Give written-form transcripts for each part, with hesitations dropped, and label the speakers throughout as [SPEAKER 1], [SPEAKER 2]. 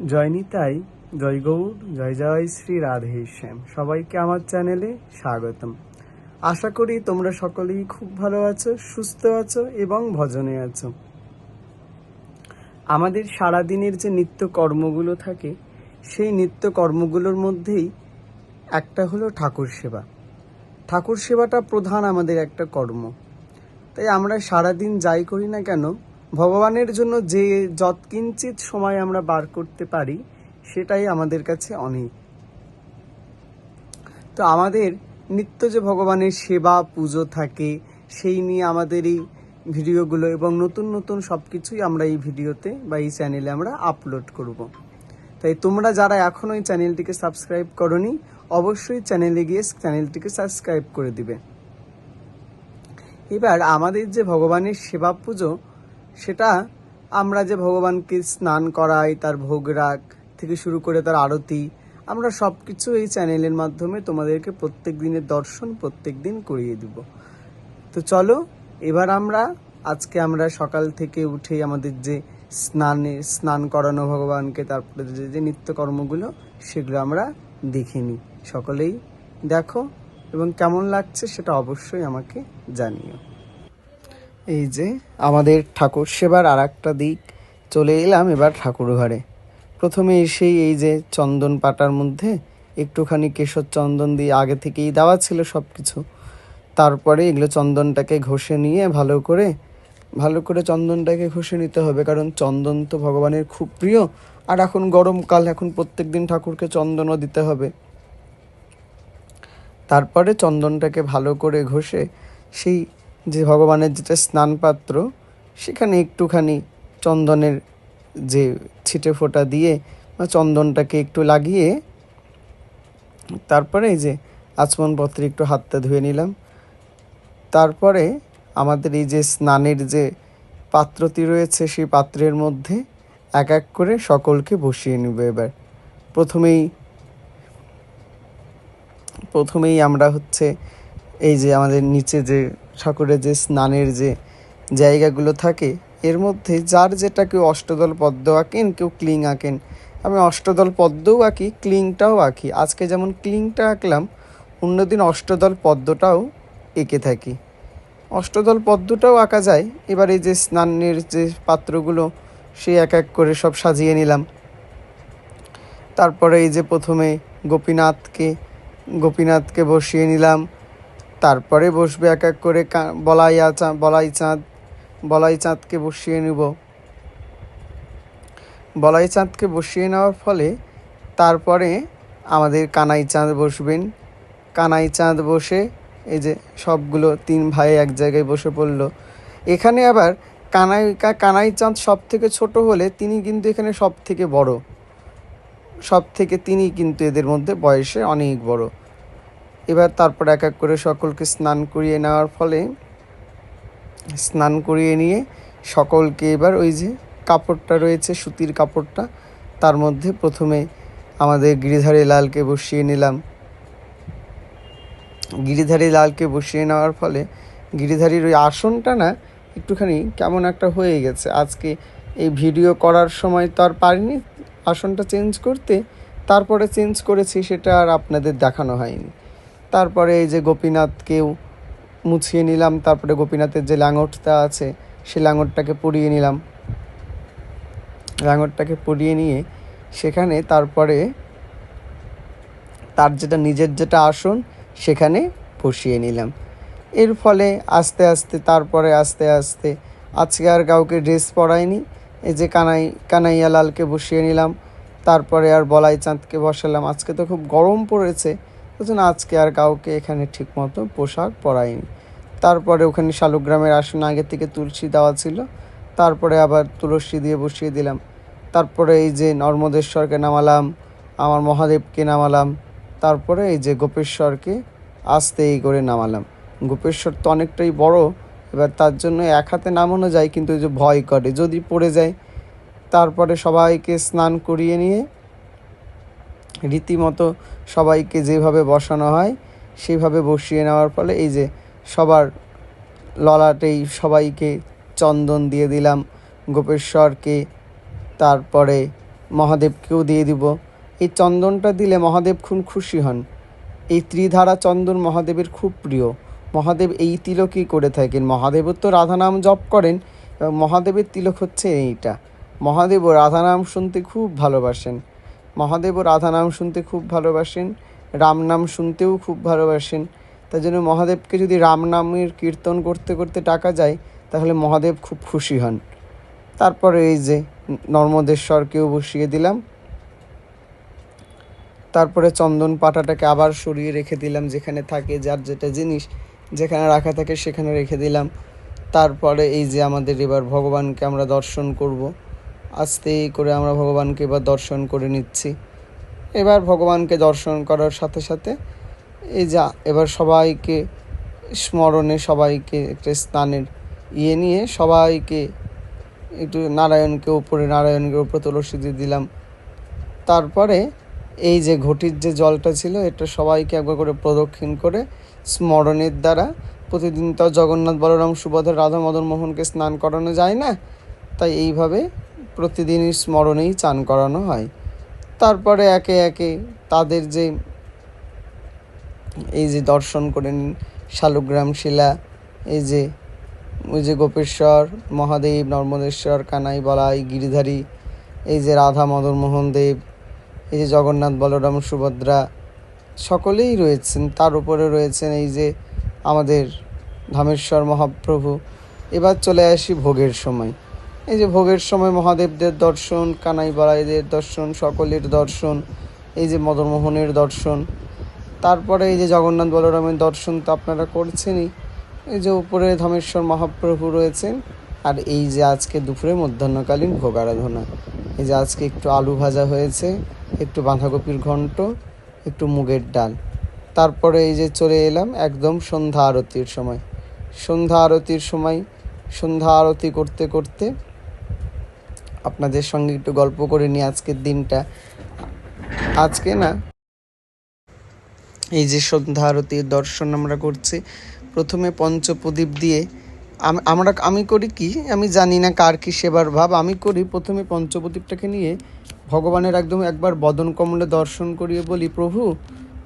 [SPEAKER 1] জয় নিতাই, জয় গৌর, জয় জয় শ্রী রাধে শ্যাম। সবাইকে আমার চ্যানেলে স্বাগতম। আশা করি তোমরা সকলেই খুব ভালো আছো, সুস্থ আছো এবং ভজনে আছো। আমাদের সারাদিনের যে নিত্য কর্মগুলো থাকে, সেই নিত্য কর্মগুলোর মধ্যেই একটা হলো ঠাকুর সেবা। ঠাকুর সেবাটা প্রধান আমাদের একটা কর্ম। তাই আমরা সারাদিন যাই করি না কেন, ভগবানের জন্য যে যৎকিঞ্চিত সময় আমরা বার করতে পারি, সেটাই আমাদের কাছে অনেক। তো আমাদের নিত্য যে ভগবানের সেবা পুজো থাকে, সেই নিয়ে আমাদের এই ভিডিওগুলো এবং নতুন নতুন সব কিছুই আমরা এই ভিডিওতে বা এই চ্যানেলে আমরা আপলোড করব। তাই তোমরা যারা এখনও এই চ্যানেলটিকে সাবস্ক্রাইব করোনি, অবশ্যই চ্যানেলে গিয়ে চ্যানেলটিকে সাবস্ক্রাইব করে দিবে। এবার আমাদের যে ভগবানের সেবা পুজো, সেটা আমরা যে ভগবানকে স্নান করাই, তার ভোগরাগ থেকে শুরু করে তার আরতি, আমরা সব কিছু এই চ্যানেলের মাধ্যমে তোমাদেরকে প্রত্যেক দিনের দর্শন প্রত্যেক দিন করিয়ে দিব। তো চলো, এবার আজকে আমরা সকাল থেকে উঠে আমাদের যে স্নান করানো ভগবানকে, তারপরে যে নিত্যকর্মগুলো, সেগুলো আমরা দেখে নিই। সকলেই দেখো এবং কেমন লাগছে সেটা অবশ্যই আমাকে জানিও। এই যে আমাদের ঠাকুর সেবার আর একটা দিক, চলে এলাম এবার ঠাকুর ঘরে। প্রথমে এসেই এই যে চন্দন পাটার মধ্যে একটুখানি কেশর চন্দন দিয়ে আগে থেকেই দেওয়া ছিল সব কিছু। তারপরে এগুলো চন্দনটাকে ঘষে নিয়ে ভালো করে চন্দনটাকে ঘষে নিতে হবে, কারণ চন্দন তো ভগবানের খুব প্রিয়। আর এখন গরমকাল, এখন প্রত্যেক দিন ঠাকুরকে চন্দনও দিতে হবে। তারপরে চন্দনটাকে ভালো করে ঘষে সেই যে ভগবানের যেটা স্নান পাত্র, সেখানে একটুখানি চন্দনের যে ছিটে ফোঁটা দিয়ে বা চন্দনটাকে একটু লাগিয়ে, তারপরে এই যে আচমন পত্রে একটু হাতটা ধুয়ে নিলাম। তারপরে আমাদের এই যে স্নানের যে পাত্রটি রয়েছে, সেই পাত্রের মধ্যে এক এক করে সকলকে বসিয়ে নেব। এবার প্রথমেই আমরা এই যে আমাদের নিচে যে ঠাকুরের যে স্নানের যে জায়গাগুলো থাকে, এর মধ্যে যার যেটা, কেউ অষ্টদল পদ্ম আঁকেন, কেউ ক্লিং আঁকেন। আমি অষ্টদল পদ্মও আঁকি, ক্লিংটাও আঁকি। আজকে যেমন ক্লিংটা আঁকলাম, অন্যদিন অষ্টদল পদ্মটাও এঁকে থাকি। অষ্টদল পদ্মটাও আঁকা যায়। এবার এই যে স্নানের যে পাত্রগুলো, সেই এক এক করে সব সাজিয়ে নিলাম। তারপরে এই যে প্রথমে গোপীনাথকে বসিয়ে নিলাম। তারপরে বসবে এক এক করে বলাই চাঁদকে বসিয়ে নেব। বলাই চাঁদকে বসিয়ে নেওয়ার ফলে তারপরে আমাদের কানাই চাঁদ বসবেন। কানাই চাঁদ বসে এই যে সবগুলো তিন ভাই এক জায়গায় বসে পড়ল। এখানে আবার কানাই চাঁদ সব থেকে ছোট হলে তিনি কিন্তু এখানে সব থেকে বড়, তিনি কিন্তু এদের মধ্যে বয়সে অনেক বড়। এবার তারপর এক এক করে সকলকে স্নান করিয়ে নিয়ে সকলকে এবার ওই যে কাপড়টা রয়েছে, সুতির কাপড়টা, তার মধ্যে প্রথমে আমাদের গিরিধারী লালকে বসিয়ে নিলাম। গিরিধারী লালকে বসিয়ে নেওয়ার ফলে গিরিধারীর ওই আসনটা না একটুখানি কেমন একটা হয়ে গেছে। আজকে এই ভিডিও করার সময় তো আর পারিনি আসনটা চেঞ্জ করতে, তারপরে চেঞ্জ করেছি, সেটা আর আপনাদের দেখানো হয়নি। তারপরে এই যে গোপীনাথকেও মুছিয়ে নিলাম। তারপরে গোপীনাথের যে লাঙটটা আছে, সে লাঙটটাকে পরিয়ে নিলাম। লাঙটটাকে পরিয়ে নিয়ে সেখানে তারপরে তার নিজের যেটা আসন, সেখানে বসিয়ে নিলাম। এর ফলে আস্তে আস্তে আজকে আর কাউকে ড্রেস পরাইনি। এই যে কানাইয়া লালকে বসিয়ে নিলাম। তারপরে আর বলাই চাঁদকে বসালাম। আজকে তো খুব গরম পড়েছে, বুঝলেন, আজকে আর কাউকে এখানে ঠিক মতো পোশাক পরাইনি। তারপরে ওখানে শালুগ্রামের আসন আগে থেকে তুলসী দেওয়া ছিল, তারপরে আবার তুলসী দিয়ে বসিয়ে দিলাম। তারপরে এই যে নর্মদেশ্বরকে নামালাম, আমার মহাদেবকে নামালাম। তারপরে এই যে গোপেশ্বরকে আস্তে করে নামালাম। গোপেশ্বর তো অনেকটাই বড়, এবার তার জন্য এক হাতে নামানো যায়, কিন্তু এই যে ভয় করে যদি পড়ে যায়। তারপরে সবাইকে স্নান করিয়ে নিয়ে রীতিমতো সবাইকে যেভাবে বসানো হয় সেইভাবে বসিয়ে নেওয়ার ফলে এই যে সবার ললাটেই সবাইকে চন্দন দিয়ে দিলাম। গোপেশ্বরকে, তারপরে মহাদেবকেও দিয়ে দিব। এই চন্দনটা দিলে মহাদেব খুব খুশি হন। এই ত্রিধারা চন্দন মহাদেবের খুব প্রিয়। মহাদেব এই তিলকই করে থাকেন। মহাদেবও তো রাধা নাম জপ করেন এবং মহাদেবের তিলক হচ্ছে এইটা। মহাদেবও রাধা নাম শুনতে খুব ভালোবাসেন। মহাদেবও রাধা নাম শুনতে খুব ভালোবাসেন, রাম নাম শুনতেও খুব ভালোবাসেন। তাই জন্য মহাদেবকে যদি রাম নামের কীর্তন করতে করতে ডাকা যায় তাহলে মহাদেব খুব খুশি হন। তারপরে এই যে নর্মদেশ্বরকেও বসিয়ে দিলাম। তারপরে চন্দন পাতাটাকে আবার সরিয়ে রেখে দিলাম, যেখানে থাকে যার যেটা জিনিস যেখানে রাখা থাকে সেখানে রেখে দিলাম। তারপরে এই যে আমাদের এবার ভগবানকে আমরা দর্শন করব। আস্তে করে আমরা ভগবানকে এবার দর্শন করে নিচ্ছি। এবার ভগবানকে দর্শন করার সাথে সাথে এই যা এবার সবাইকে স্মরণে, সবাইকে একটা স্নানের নিয়ে সবাইকে একটু নারায়ণকে উপরে তুলসী দিয়ে দিলাম। তারপরে এই যে ঘটির যে জলটা ছিল এটা সবাইকে একবার করে প্রদক্ষিণ করে স্মরণের দ্বারা, প্রতিদিন তো জগন্নাথ বলরাম সুভদ্রা রাধা মদন মোহনকে স্নান করানো যায় না, তাই এইভাবে প্রতিদিনই স্মরণেই চান করানো হয়। তারপরে একে একে তাদের যে এই যে দর্শন করে নিন, শালগ্রাম শিলা, এই যে ওই যে গোপেশ্বর মহাদেব, নর্মদেশ্বর, কানাই বলাই, গিরিধারী, এই যে রাধা মদন মোহন দেব, এই যে জগন্নাথ বলরাম সুভদ্রা সকলেই রয়েছেন। তার উপরে রয়েছেন এই যে আমাদের ধামেশ্বর মহাপ্রভু। এবার চলে আসি ভোগের সময়। এই যে ভোগের সময় মহাদেবদের দর্শন, কানাই বলাইদের দর্শন, সকলের দর্শন, এই যে মদনমোহনের দর্শন। তারপরে এই যে জগন্নাথ বলরামের দর্শন তো আপনারা করছেনই। এই যে উপরে ধামেশ্বর মহাপ্রভু রয়েছেন। আর এই যে আজকে দুপুরে মধ্যাহ্নকালীন ভোগ আরাধনা। এই যে আজকে একটু আলু ভাজা হয়েছে, একটু বাঁধাকপির ঘন্ট, একটু মুগের ডাল। তারপরে এই যে চলে এলাম একদম সন্ধ্যা আরতির সময়। সন্ধ্যা আরতি করতে করতে আপনাদের সঙ্গে একটু গল্প করে নিই আজকের দিনটা। আজকে না এই যে সন্ধ্যা আরতির দর্শন আমরা করছি, প্রথমে পঞ্চপ্রদীপ দিয়ে আমি করি কি, আমি জানি না কার কি সেবার ভাব, আমি করি প্রথমে পঞ্চপ্রদীপটাকে নিয়ে ভগবানের একদম একবার বদন কমলে দর্শন করিয়ে বলি, প্রভু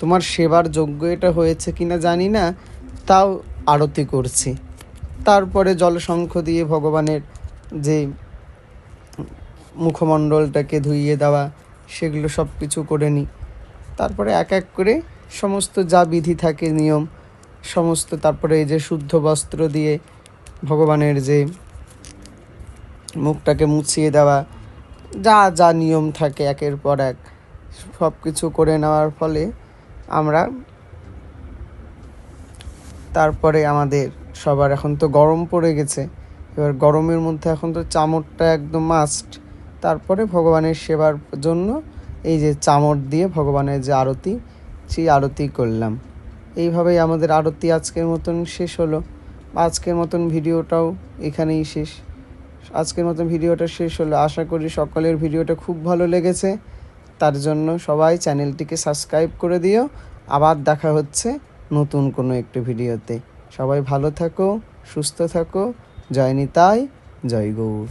[SPEAKER 1] তোমার সেবার যোগ্য এটা হয়েছে কিনা জানি না, তাও আরতি করছি। তারপরে জলশঙ্খ দিয়ে ভগবানের যে মুখমণ্ডলটাকে ধুইয়ে দেওয়া, সেগুলো সব কিছু করে নিই। তারপরে এক এক করে সমস্ত যা বিধি থাকে নিয়ম সমস্ত, তারপরে এই যে শুদ্ধ বস্ত্র দিয়ে ভগবানের যে মুখটাকে মুছিয়ে দেওয়া, যা যা নিয়ম থাকে একের পর এক সব কিছু করে নেওয়ার ফলে আমরা তারপরে আমাদের সবার, এখন তো গরম পড়ে গেছে, এবার গরমের মধ্যে এখন তো চামড়টা একদম মাস্ট। তারপরে ভগবানের সেবার জন্য এই যে চামড় দিয়ে ভগবানের যে আরতি, সেই আরতি করলাম। এইভাবেই আমাদের আরতি আজকের মতন শেষ হলো। আজকের মতন ভিডিওটাও এখানেই শেষ। আজকের মতন ভিডিওটা শেষ হলো। আশা করি সকলের ভিডিওটা খুব ভালো লেগেছে। তার জন্য সবাই চ্যানেলটিকে সাবস্ক্রাইব করে দিও। আবার দেখা হচ্ছে নতুন কোনো একটি ভিডিওতে। সবাই ভালো থাকো, সুস্থ থাকো। জয় নিতাই, জয় গৌর।